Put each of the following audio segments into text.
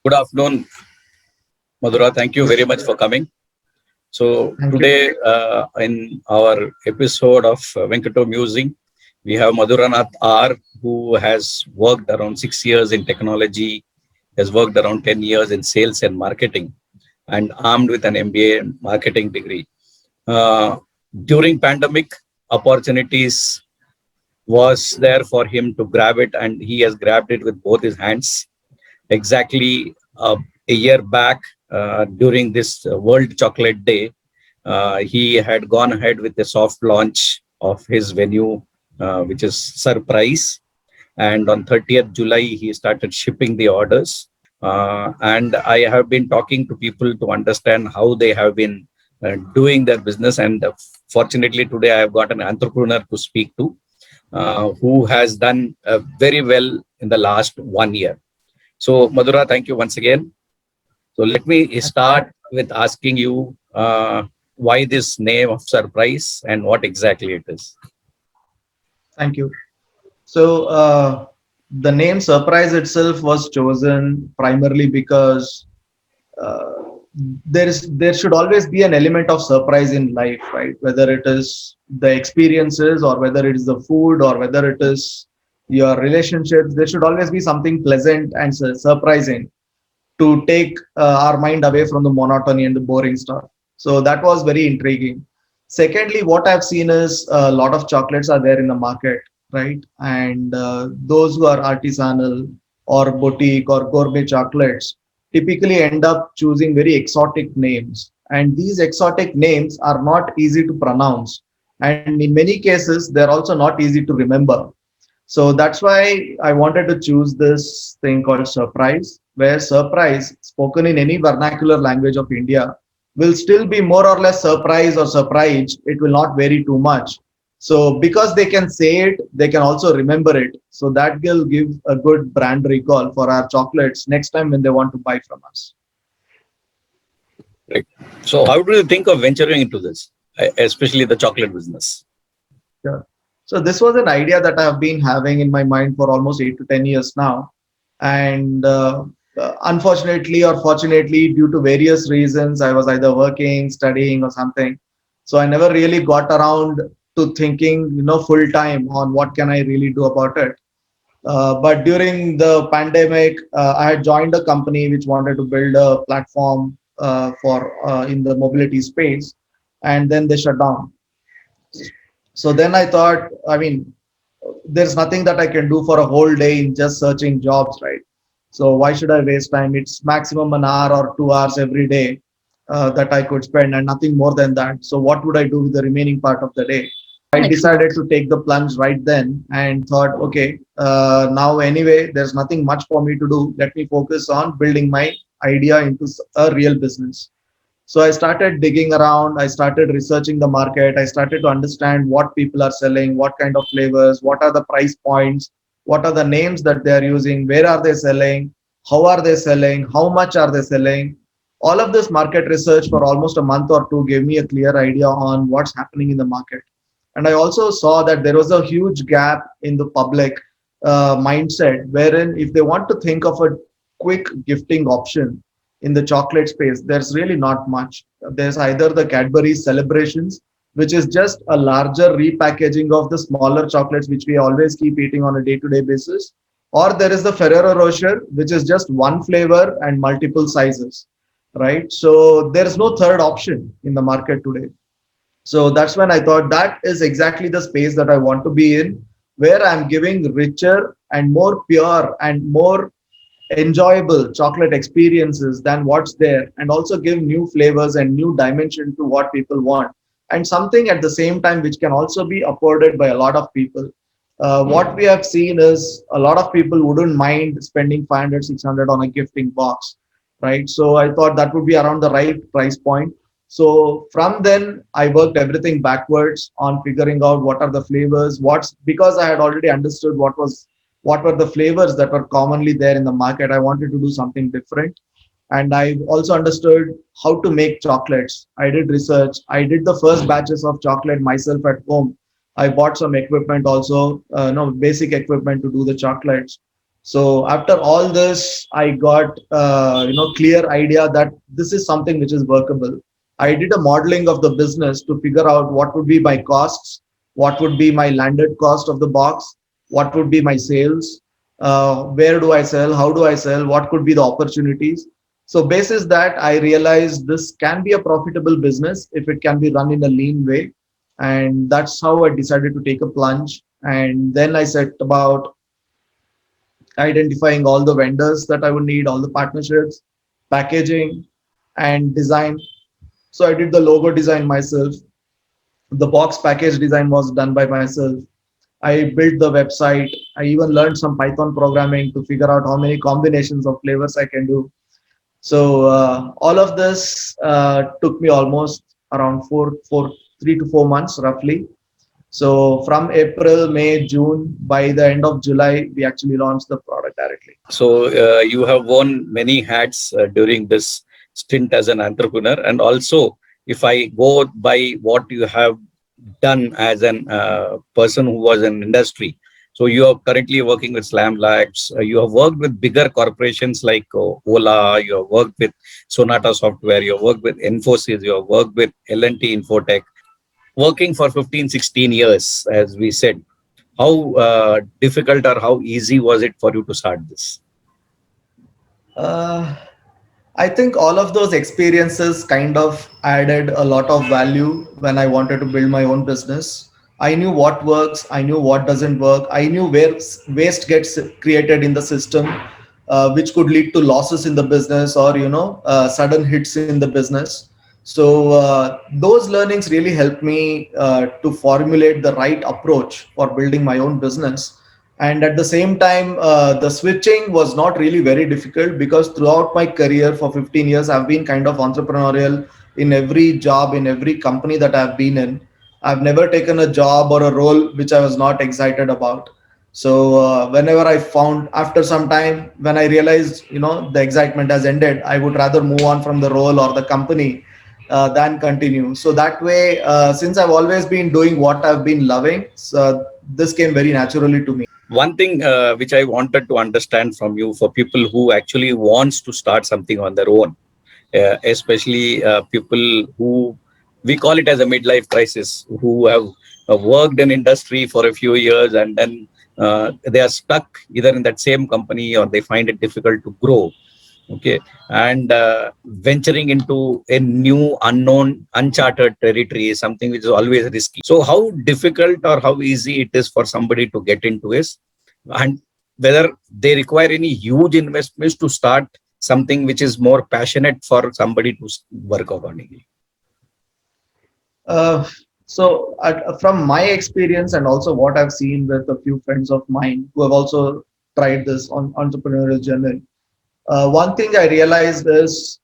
Good afternoon, Madhura. Thank you very much for coming. So Thank you. today, in our episode of Venkato Musing, we have Madhuranath R, who has worked around 6 years in technology, has worked around 10 years in sales and marketing, and armed with an MBA in marketing degree. Uh, During pandemic, opportunities was there for him to grab it, and he has grabbed it with both his hands. Exactly a year back, during this World Chocolate Day, he had gone ahead with the soft launch of his venue, which is Surprise. And on 30th July, he started shipping the orders. And I have been talking to people to understand how they have been doing their business. And fortunately, today I have got an entrepreneur to speak to who has done very well in the last 1 year. So, Madhura, thank you once again. So, let me start with asking you why this name of Surprise and what exactly it is. Thank you. So, the name Surprise itself was chosen primarily because uh, there should always be an element of surprise in life, right? Whether it is the experiences or whether it is the food or whether it is your relationships, there should always be something pleasant and surprising to take our mind away from the monotony and the boring stuff. So that was very intriguing. Secondly, what I've seen is a lot of chocolates are there in the market, right? And those who are artisanal or boutique or gourmet chocolates typically end up choosing very exotic names. And these exotic names are not easy to pronounce. And in many cases, they're also not easy to remember. So that's why I wanted to choose this thing called surprise, where surprise, spoken in any vernacular language of India, will still be more or less surprise or surprise. It will not vary too much. So because they can say it, they can also remember it. So that will give a good brand recall for our chocolates next time when they want to buy from us. Right. So, how do you think of venturing into this, especially the chocolate business? Sure. So this was an idea that I have been having in my mind for almost 8 to 10 years now, and unfortunately or fortunately, due to various reasons, I was either working, studying, or something. So I never really got around to thinking, full time on what can I really do about it. But during the pandemic, I had joined a company which wanted to build a platform for in the mobility space, and then they shut down. So then I thought, I mean, there's nothing that I can do for a whole day in just searching jobs, right? So why should I waste time? It's maximum an hour or 2 hours every day that I could spend and nothing more than that. So what would I do with the remaining part of the day? I decided to take the plunge right then and thought, okay, now anyway, there's nothing much for me to do. Let me focus on building my idea into a real business. So I started digging around. I started researching the market. I started to understand what people are selling, what kind of flavors, what are the price points, what are the names that they are using, where are they selling, how are they selling, how much are they selling. All of this market research for almost a month or two gave me a clear idea on what's happening in the market. And I also saw that there was a huge gap in the public mindset, wherein if they want to think of a quick gifting option in the chocolate space, there's really not much. There's either the Cadbury Celebrations, which is just a larger repackaging of the smaller chocolates, which we always keep eating on a day to day basis, or there is the Ferrero Rocher, which is just one flavor and multiple sizes, right? So there's no third option in the market today. So that's when I thought that is exactly the space that I want to be in, where I'm giving richer and more pure and more enjoyable chocolate experiences than what's there, and also give new flavors and new dimension to what people want, and something at the same time which can also be afforded by a lot of people. What we have seen is a lot of people wouldn't mind spending 500, 600 on a gifting box, right? So I thought that would be around the right price point. So from then I worked everything backwards on figuring out what are the flavors, what's, because I had already understood what were the flavors that were commonly there in the market. I wanted to do something different. And I also understood how to make chocolates. I did research. I did the first batches of chocolate myself at home. I bought some equipment also, no basic equipment to do the chocolates. So after all this, I got clear idea that this is something which is workable. I did a modeling of the business to figure out what would be my costs, what would be my landed cost of the box, what would be my sales, where do I sell, how do I sell, what could be the opportunities. So basis that, I realized this can be a profitable business if it can be run in a lean way, and that's how I decided to take a plunge. And then I set about identifying all the vendors that I would need, all the partnerships, packaging, and design. So I did the logo design myself. The box package design was done by myself. I built the website. I even learned some Python programming to figure out how many combinations of flavors I can do. So all of this took me almost around 3 to 4 months roughly. So from April, May, June, by the end of July, we actually launched the product directly. So you have worn many hats during this stint as an entrepreneur, and also if I go by what you have done as an person who was in industry. So you are currently working with Slam Labs. You have worked with bigger corporations like Ola. You have worked with Sonata Software. You have worked with Infosys. You have worked with L&T Infotech. Working for 15, 16 years, as we said. How difficult or how easy was it for you to start this? Uh, I think all of those experiences kind of added a lot of value when I wanted to build my own business. I knew what works, I knew what doesn't work, I knew where waste gets created in the system, which could lead to losses in the business or sudden hits in the business. So those learnings really helped me to formulate the right approach for building my own business. And at the same time, the switching was not really very difficult because throughout my career for 15 years I've been kind of entrepreneurial in every job, in every company that I've been in. I've never taken a job or a role which I was not excited about. So whenever I found, after some time, when I realized the excitement has ended, I would rather move on from the role or the company than continue. So that way, since I've always been doing what I've been loving, so this came very naturally to me. One thing which I wanted to understand from you, for people who actually wants to start something on their own, especially people who we call it as a midlife crisis, who have worked in industry for a few years and then they are stuck either in that same company or they find it difficult to grow. Okay, and venturing into a new, unknown, uncharted territory is something which is always risky. So how difficult or how easy it is for somebody to get into this, and whether they require any huge investments to start something which is more passionate for somebody to work accordingly. Uh, from my experience and also what I've seen with a few friends of mine who have also tried this on entrepreneurial journey, one thing I realized is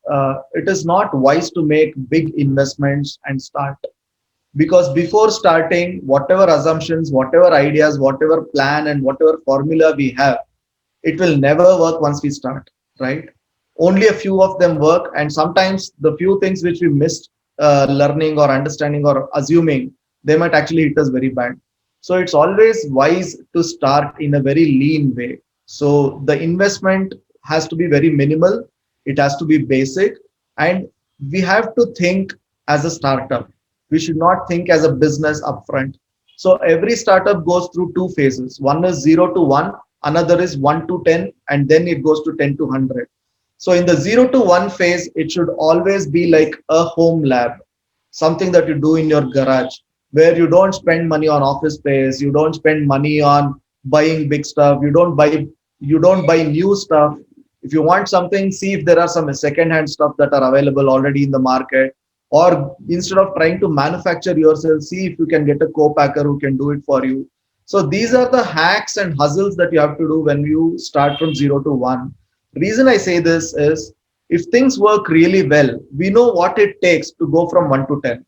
it is not wise to make big investments and start, because before starting, whatever assumptions, whatever ideas, whatever plan, and whatever formula we have, it will never work once we start, right? Only a few of them work, and sometimes the few things which we missed learning or understanding or assuming, they might actually hit us very bad. So it's always wise to start in a very lean way. So the investment has to be very minimal, it has to be basic, and we have to think as a startup. We should not think as a business upfront. So every startup goes through two phases. One is 0 to 1, another is 1 to 10, and then it goes to 10 to 100. So in the 0 to 1 phase, it should always be like a home lab, something that you do in your garage, where you don't spend money on office space, you don't spend money on buying big stuff, you don't buy new stuff. If you want something, see if there are some second hand stuff that are available already in the market, or instead of trying to manufacture yourself, see if you can get a co-packer who can do it for you. So these are the hacks and hustles that you have to do when you start from 0 to 1. Reason I say this is, if things work really well, we know what it takes to go from 1 to 10.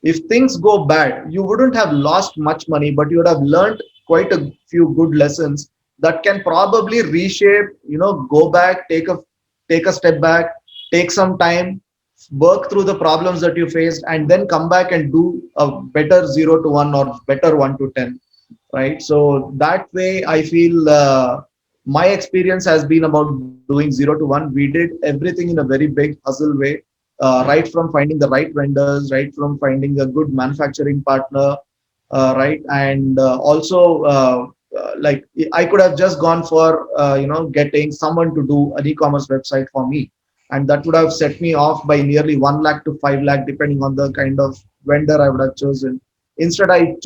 If things go bad, you wouldn't have lost much money, but you would have learned quite a few good lessons that can probably reshape, go back, take a step back, take some time, work through the problems that you faced, and then come back and do a better 0 to 1 or better 1 to 10, right? So that way I feel my experience has been about doing 0 to 1. We did everything in a very big hustle way, right from finding the right vendors, right from finding a good manufacturing partner, right, and also like I could have just gone for getting someone to do an e-commerce website for me, and that would have set me off by nearly 1 lakh to 5 lakh depending on the kind of vendor I would have chosen. Instead, I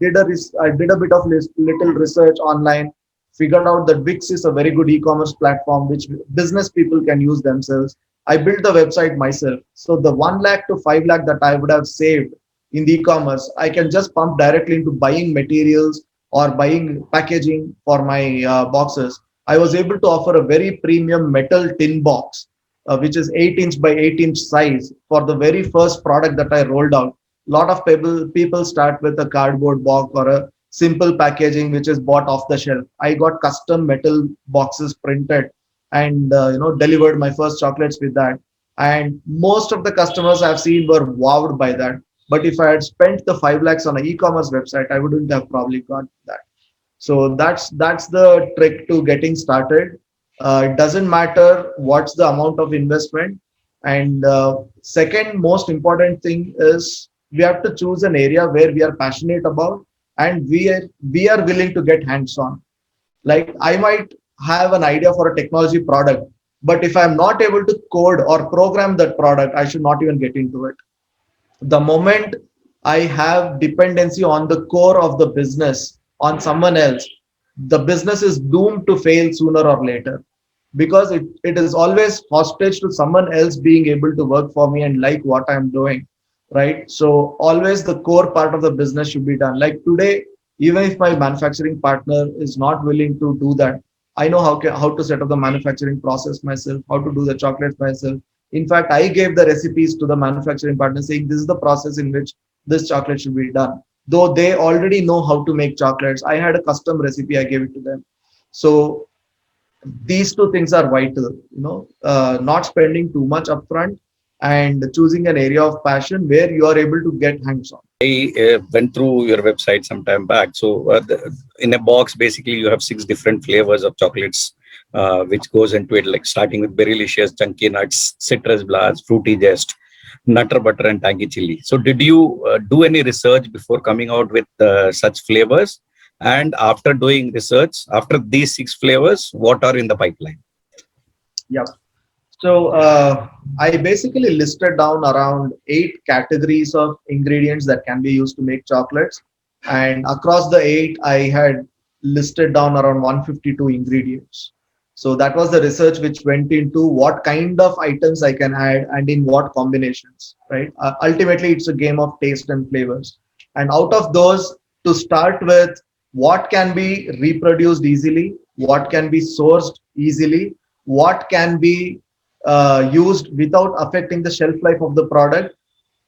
did a bit of little research online, figured out that Wix is a very good e-commerce platform which business people can use themselves. I built the website myself. So the 1 lakh to 5 lakh that I would have saved in the e-commerce, I can just pump directly into buying materials or buying packaging for my boxes. I was able to offer a very premium metal tin box, which is 8-inch by 8-inch size for the very first product that I rolled out. A lot of people start with a cardboard box or a simple packaging which is bought off the shelf. I got custom metal boxes printed and delivered my first chocolates with that. And most of the customers I've seen were wowed by that. But if I had spent the 5 lakhs on an e-commerce website, I wouldn't have probably got that. So that's the trick to getting started. It doesn't matter what's the amount of investment. And second most important thing is we have to choose an area where we are passionate about and we are willing to get hands on. Like I might have an idea for a technology product, but if I'm not able to code or program that product, I should not even get into it. The moment I have dependency on the core of the business on someone else, the business is doomed to fail sooner or later, because it is always hostage to someone else being able to work for me and like what I'm doing, right? So always the core part of the business should be done. Like today, even if my manufacturing partner is not willing to do that, I know how to set up the manufacturing process myself, how to do the chocolates myself. In fact, I gave the recipes to the manufacturing partner saying this is the process in which this chocolate should be done. Though they already know how to make chocolates, I had a custom recipe, I gave it to them. So these two things are vital, not spending too much upfront and choosing an area of passion where you are able to get hands on. I went through your website some time back. So, in a box, basically, you have 6 different flavors of chocolates, which goes into it, like starting with Berrylicious, Chunky Nuts, Citrus Blast, Fruity Jest, Nutter Butter, and Tangy Chili. So, did you do any research before coming out with such flavors? And after doing research, after these 6 flavors, what are in the pipeline? Yeah. So I basically listed down around 8 categories of ingredients that can be used to make chocolates. And across the 8, I had listed down around 152 ingredients. So that was the research which went into what kind of items I can add and in what combinations, right? Ultimately, it's a game of taste and flavors. And out of those, to start with, what can be reproduced easily, what can be sourced easily, what can be used without affecting the shelf life of the product.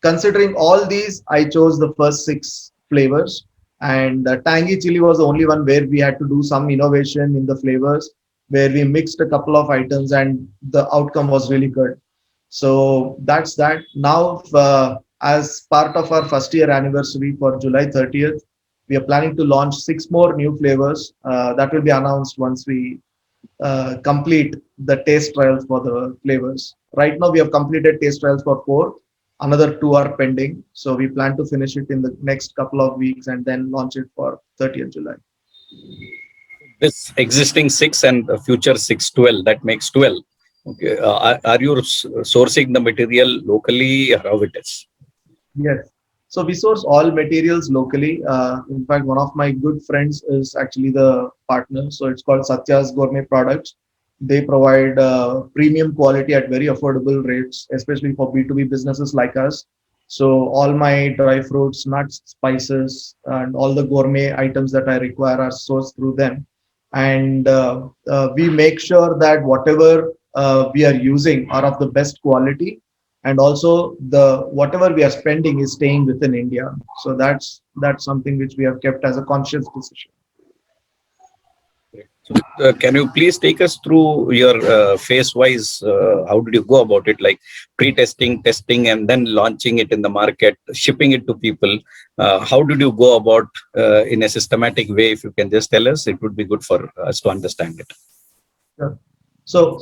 Considering all these, I chose the first 6 flavors. And tangy chili was the only one where we had to do some innovation in the flavors, where we mixed a couple of items and the outcome was really good. So that's that. Now, as part of our first year anniversary for July 30th, we are planning to launch 6 more new flavors that will be announced once we complete the taste trials for the flavors. Right now, we have completed taste trials for 4. Another 2 are pending. So we plan to finish it in the next couple of weeks and then launch it for 30th July. This existing 6 and future 6, 12, that makes 12. Okay. Are you sourcing the material locally, or how it is? Yes. So we source all materials locally. In fact, one of my good friends is actually the partner. So it's called Satya's Gourmet Products. They provide premium quality at very affordable rates, especially for B2B businesses like us. So all my dry fruits, nuts, spices, and all the gourmet items that I require are sourced through them. And we make sure that whatever we are using are of the best quality, and also the whatever we are spending is staying within India. So that's something which we have kept as a conscious decision. So, can you please take us through your phase-wise? How did you go about it? Like pre-testing, testing, and then launching it in the market, shipping it to people. How did you go about in a systematic way? If you can just tell us, it would be good for us to understand it. Sure. So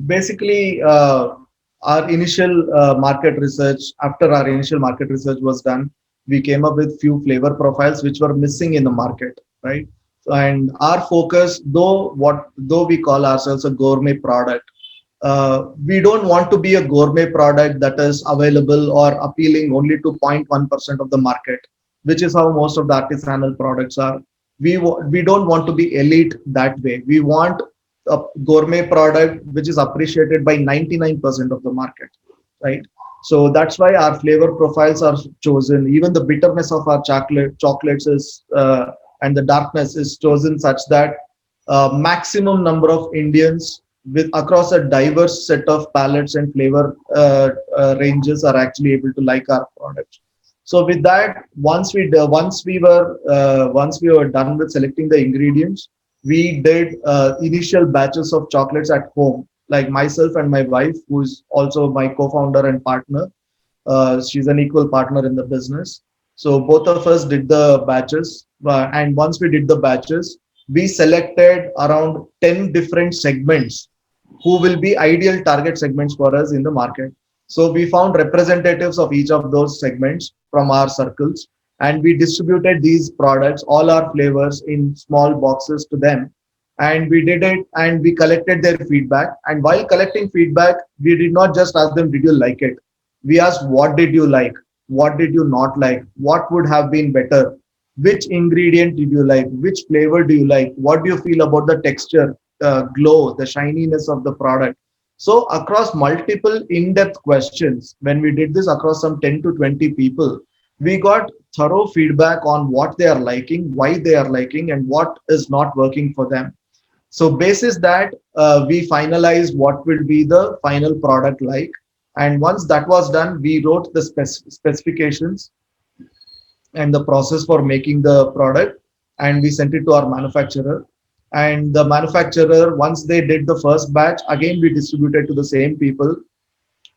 basically, our initial market research, after our initial market research was done, we came up with few flavor profiles which were missing in the market, right? And our focus, though we call ourselves a gourmet product, we don't want to be a gourmet product that is available or appealing only to 0.1% of the market, which is how most of the artisanal products are. We don't want to be elite that way. We want a gourmet product which is appreciated by 99% of the market, right? So that's why our flavor profiles are chosen. Even the bitterness of our chocolates is and the darkness is chosen such that maximum number of Indians with across a diverse set of palettes and flavor ranges are actually able to like our product. So with that, once we were done with selecting the ingredients, we did initial batches of chocolates at home. Like myself and my wife, who is also my co-founder and partner, she's an equal partner in the business. So both of us did the batches, and once we did the batches, we selected around 10 different segments who will be ideal target segments for us in the market. So we found representatives of each of those segments from our circles, and we distributed these products, all our flavors, in small boxes to them. And we did it, and we collected their feedback. And while collecting feedback, we did not just ask them, "Did you like it?" We asked, "What did you like? What did you not like? What would have been better? Which ingredient did you like? Which flavor do you like? What do you feel about the texture, glow, the shininess of the product?" So across multiple in-depth questions, when we did this across some 10 to 20 people, we got thorough feedback on what they are liking, why they are liking, and what is not working for them. So basis that, we finalized what will be the final product like. And once that was done, we wrote the specifications and the process for making the product, and we sent it to our manufacturer. And the manufacturer, once they did the first batch, again we distributed to the same people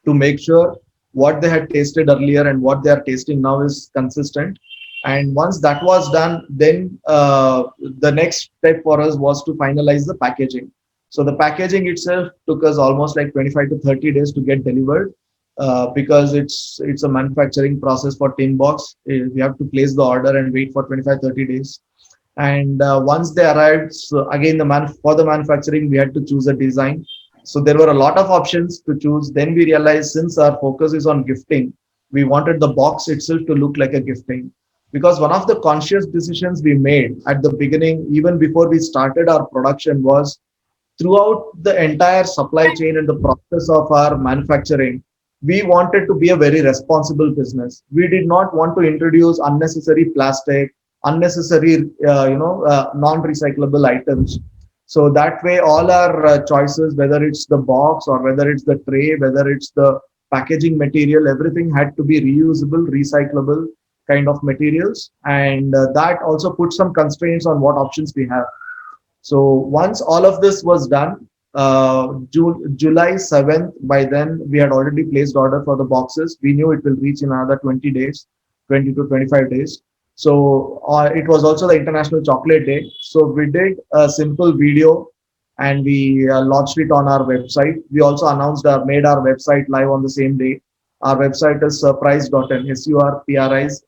to make sure what they had tasted earlier and what they are tasting now is consistent. And once that was done, then the next step for us was to finalize the packaging. So the packaging itself took us almost like 25 to 30 days to get delivered, because it's a manufacturing process for tin box. We have to place the order and wait for 25-30 days. And once they arrived, so again for the manufacturing, we had to choose a design. So there were a lot of options to choose. Then we realized, since our focus is on gifting, we wanted the box itself to look like a gifting. Because one of the conscious decisions we made at the beginning, even before we started our production, was throughout the entire supply chain and the process of our manufacturing, we wanted to be a very responsible business. We did not want to introduce unnecessary plastic, unnecessary, non-recyclable items. So that way, all our choices, whether it's the box or whether it's the tray, whether it's the packaging material, everything had to be reusable, recyclable kind of materials. And that also put some constraints on what options we have. So once all of this was done, July 7th, by then we had already placed order for the boxes. We knew it will reach in another 20 days, 20 to 25 days. So it was also the International Chocolate Day. So we did a simple video and we launched it on our website. We also made our website live on the same day. Our website is surprise.in, surpriz.in.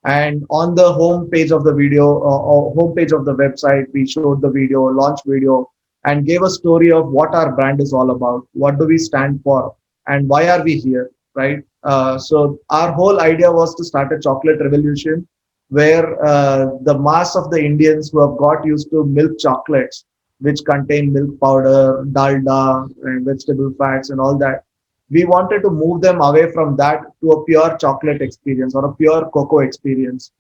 And on the home page of the video, or home page of the website, we showed the video, launch video, and gave a story of what our brand is all about, what do we stand for, and why are we here, right? So our whole idea was to start a chocolate revolution where the mass of the Indians who have got used to milk chocolates, which contain milk powder, dalda, and vegetable fats and all that, we wanted to move them away from that to a pure chocolate experience or a pure cocoa experience.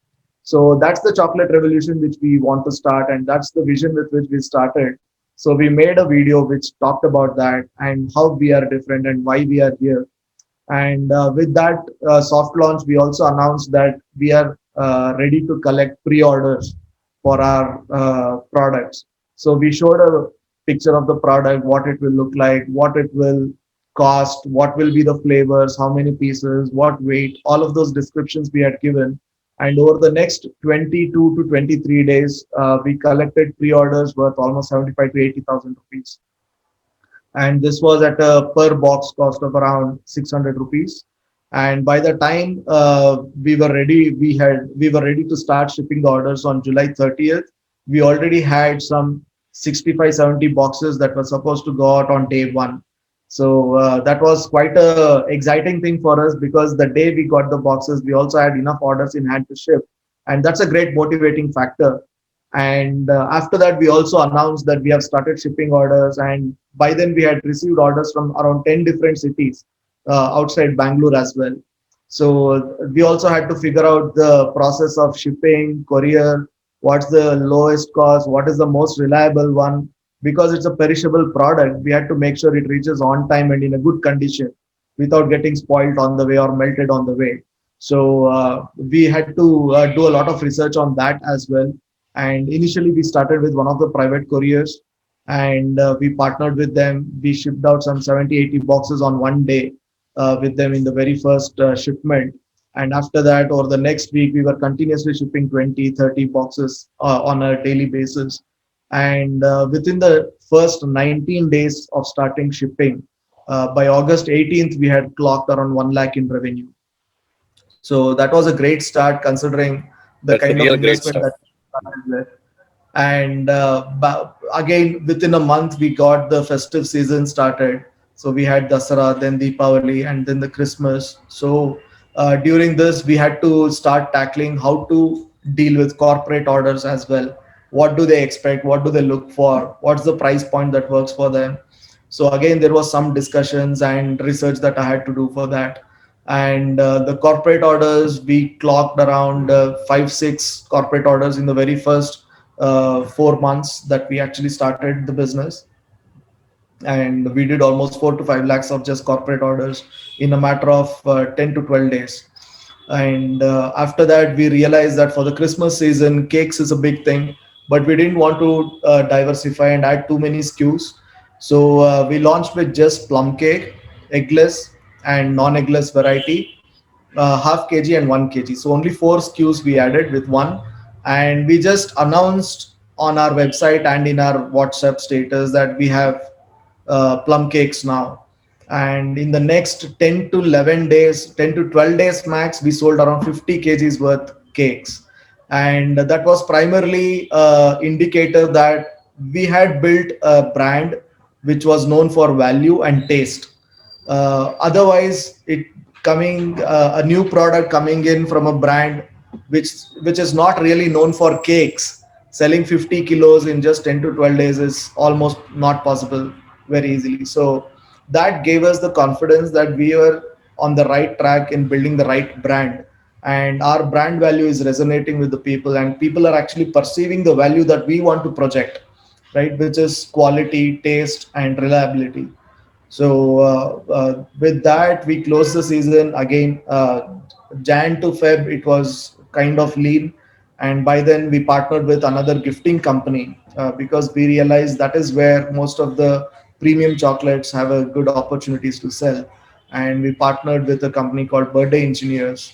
So that's the chocolate revolution which we want to start, and that's the vision with which we started. So we made a video which talked about that and how we are different and why we are here. And with that soft launch, we also announced that we are ready to collect pre-orders for our products. So we showed a picture of the product, what it will look like, what it will cost, what will be the flavors, how many pieces, what weight, all of those descriptions we had given. And over the next 22 to 23 days, we collected pre-orders worth almost 75 to 80,000 rupees. And this was at a per box cost of around 600 rupees. And by the time we were ready to start shipping the orders on July 30th. We already had some 65 70 boxes that were supposed to go out on day one. So that was quite a exciting thing for us, because the day we got the boxes, we also had enough orders in hand to ship, and that's a great motivating factor. And after that, we also announced that we have started shipping orders. And by then, we had received orders from around 10 different cities outside Bangalore as well. So we also had to figure out the process of shipping, courier, what's the lowest cost, what is the most reliable one. Because it's a perishable product, we had to make sure it reaches on time and in a good condition without getting spoiled on the way or melted on the way. So we had to do a lot of research on that as well. And initially, we started with one of the private couriers, and we partnered with them. We shipped out some 70, 80 boxes on one day with them in the very first shipment. And after that, over the next week, we were continuously shipping 20, 30 boxes on a daily basis. And within the first 19 days of starting shipping, by August 18th, we had clocked around 1 lakh in revenue. So that was a great start, considering the That's a kind of real great investment start. that we started with. And again, within a month, we got the festive season started. So we had Dasara, then Deepavali, and then the Christmas. So during this, we had to start tackling how to deal with corporate orders as well. What do they expect? What do they look for? What's the price point that works for them? So again, there was some discussions and research that I had to do for that. And the corporate orders, we clocked around 5 6 corporate orders in the very first 4 months that we actually started the business. And we did almost 4 to 5 lakhs of just corporate orders in a matter of 10 to 12 days. And after that, we realized that for the Christmas season, cakes is a big thing, but we didn't want to diversify and add too many SKUs. So we launched with just plum cake, eggless, and non-eggless variety, half kg and 1 kg. So only four SKUs we added with one. And we just announced on our website and in our WhatsApp status that we have plum cakes now. And in the next 10 to 11 days, 10 to 12 days max, we sold around 50 kgs worth cakes. And that was primarily indicator that we had built a brand which was known for value and taste. Otherwise, it coming a new product coming in from a brand which which is not really known for cakes, selling 50 kilos in just 10 to 12 days is almost not possible very easily. So that gave us the confidence that we were on the right track in building the right brand, and our brand value is resonating with the people, and people are actually perceiving the value that we want to project, right, which is quality, taste, and reliability. So with that, we closed the season again. Jan to Feb, it was kind of lean, and by then we partnered with another gifting company because we realized that is where most of the premium chocolates have a good opportunities to sell. And we partnered with a company called Birthday Engineers,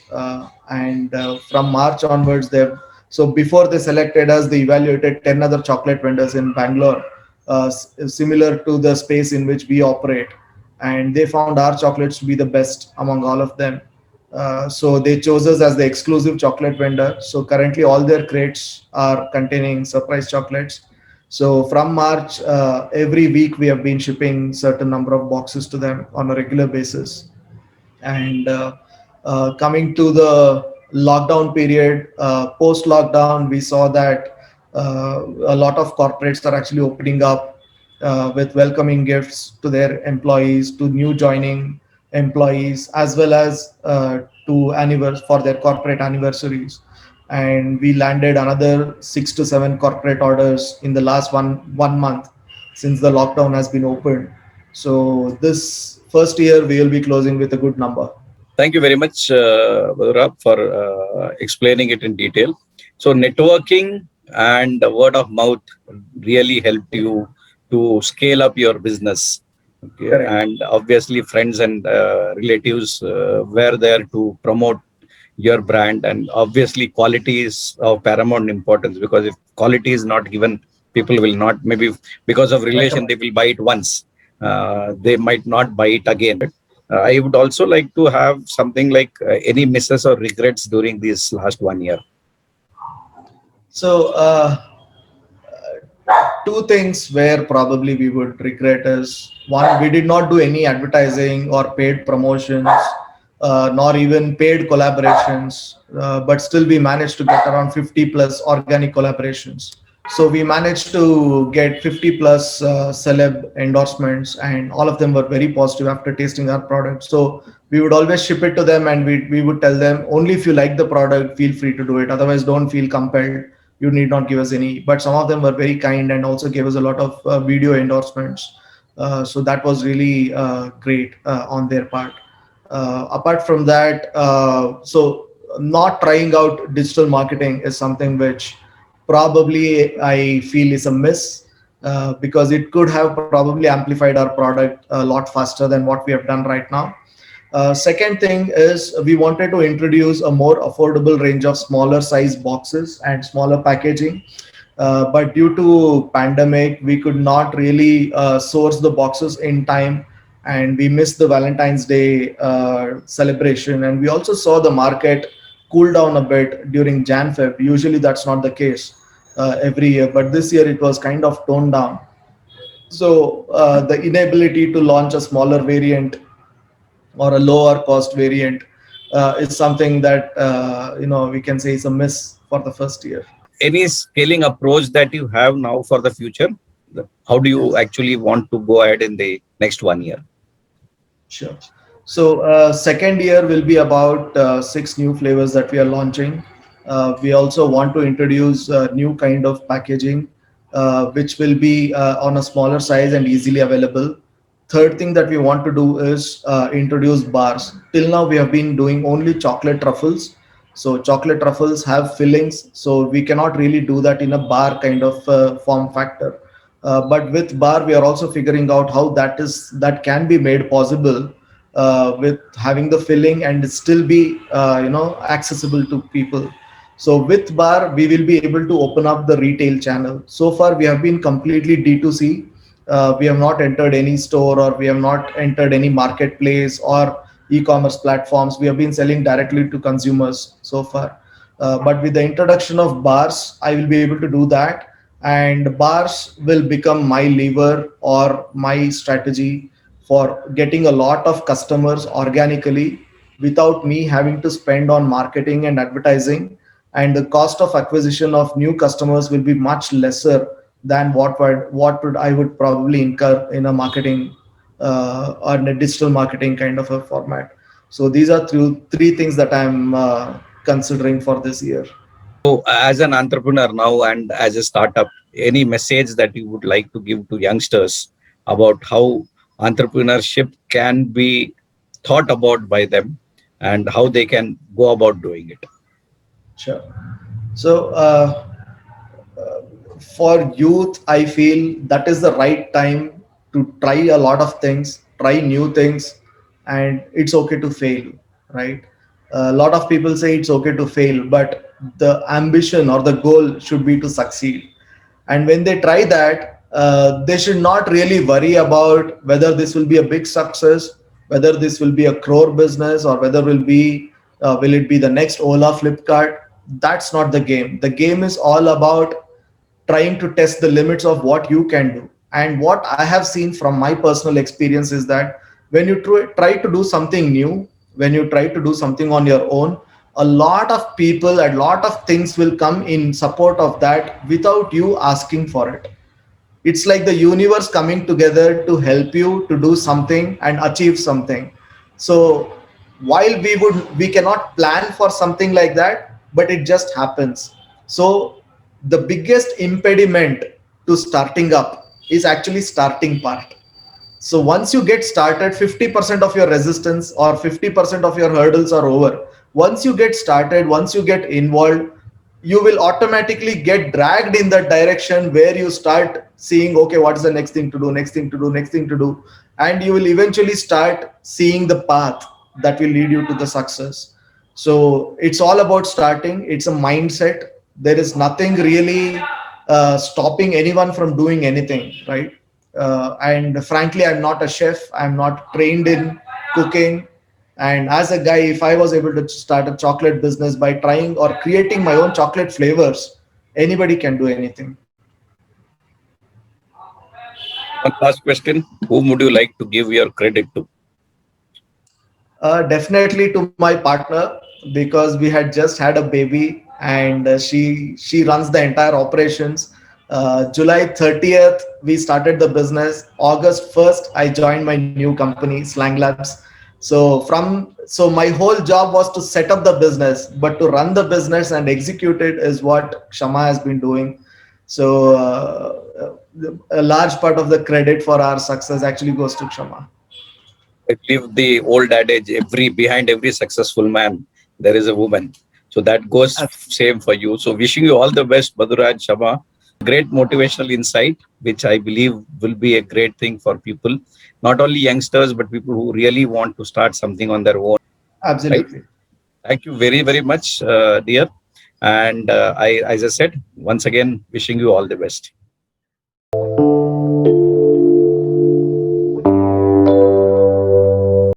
and from March onwards, they so before they selected us, they evaluated 10 other chocolate vendors in Bangalore, similar to the space in which we operate, and they found our chocolates to be the best among all of them. So they chose us as the exclusive chocolate vendor. So currently, all their crates are containing surprise chocolates. So from March, every week we have been shipping certain number of boxes to them on a regular basis. And coming to the lockdown period, post lockdown, we saw that a lot of corporates are actually opening up with welcoming gifts to their employees, to new joining employees, as well as to for their corporate anniversaries. And we landed another 6 to 7 corporate orders in the last one month since the lockdown has been opened. So this first year we will be closing with a good number. Thank you very much, Madhura, for explaining it in detail. So networking and the word of mouth really helped you to scale up your business. Okay. Correct. And obviously, friends and relatives were there to promote your brand, and obviously, quality is of paramount importance, because if quality is not given, people will not, maybe because of relation, Recommend. they will buy it once. They might not buy it again. I would also like to have something like any misses or regrets during this last 1 year. So, two things where probably we would regret is one, we did not do any advertising or paid promotions, nor even paid collaborations, but still we managed to get around 50 plus organic collaborations. So we managed to get 50 plus celeb endorsements, and all of them were very positive after tasting our product. So we would always ship it to them, and we would tell them only if you like the product, feel free to do it. Otherwise, don't feel compelled. You need not give us any. But some of them were very kind and also gave us a lot of video endorsements. So that was really great on their part. Apart from that, so not trying out digital marketing is something which probably I feel is a miss, because it could have probably amplified our product a lot faster than what we have done right now. Second thing is we wanted to introduce a more affordable range of smaller size boxes and smaller packaging. But due to pandemic, we could not really source the boxes in time, and we missed the Valentine's Day celebration. And we also saw the market cool down a bit during Jan Feb. Usually that's not the case every year, but this year it was kind of toned down. So the inability to launch a smaller variant or a lower cost variant is something that we can say is a miss for the first year. Any scaling approach that you have now for the future? How do you actually want to go ahead in the next 1 year? Sure. So second year will be about six new flavors that we are launching. We also want to introduce new kind of packaging, which will be on a smaller size and easily available. Third thing that we want to do is introduce bars. Till now, we have been doing only chocolate truffles. So chocolate truffles have fillings, so we cannot really do that in a bar kind of form factor. But with bar, we are also figuring out how that can be made possible with having the filling and still be accessible to people. So with bar, we will be able to open up the retail channel. So far, we have been completely D2C. We have not entered any store, or we have not entered any marketplace or e-commerce platforms. We have been selling directly to consumers so far. But with the introduction of bars, I will be able to do that, and bars will become my lever or my strategy for getting a lot of customers organically without me having to spend on marketing and advertising, and the cost of acquisition of new customers will be much lesser than what would I would probably incur in a marketing or in a digital marketing kind of a format. So these are three things that I'm considering for this year. So, as an entrepreneur now and as a startup, any message that you would like to give to youngsters about how entrepreneurship can be thought about by them and how they can go about doing it? Sure. So for youth, I feel that is the right time to try a lot of things, try new things, and it's okay to fail, right? A lot of people say it's okay to fail, but the ambition or the goal should be to succeed. And when they try that, they should not really worry about whether this will be a big success, whether this will be a crore business, or whether will it be the next Ola, Flipkart. That's not the game. The game is all about trying to test the limits of what you can do. And what I have seen from my personal experience is that when you try to do something new, when you try to do something on your own, a lot of people, a lot of things will come in support of that without you asking for it. It's like the universe coming together to help you to do something and achieve something. So while we cannot plan for something like that, but it just happens. So the biggest impediment to starting up is actually starting part. So once you get started, 50% of your resistance or 50% of your hurdles are over. Once you get started, once you get involved, you will automatically get dragged in that direction where you start seeing, okay, what is the next thing to do, next thing to do, next thing to do, and you will eventually start seeing the path that will lead you to the success. So it's all about starting. It's a mindset. There is nothing really stopping anyone from doing anything, right? And frankly, I'm not a chef. I'm not trained in cooking. And as a guy, if I was able to start a chocolate business by trying or creating my own chocolate flavors, anybody can do anything. One last question. Whom would you like to give your credit to? Definitely to my partner, because we had just had a baby, and she runs the entire operations. July 30th we started the business. August 1st I joined my new company, Slang Labs. So my whole job was to set up the business, but to run the business and execute it is what Kshama has been doing. So a large part of the credit for our success actually goes to Kshama. I believe the old adage, every behind every successful man, there is a woman. So that goes same for you. So wishing you all the best, Madhura and Shama. Great motivational insight, which I believe will be a great thing for people, not only youngsters, but people who really want to start something on their own, right? Absolutely. Thank you very, very much, dear. And as I said, once again, wishing you all the best.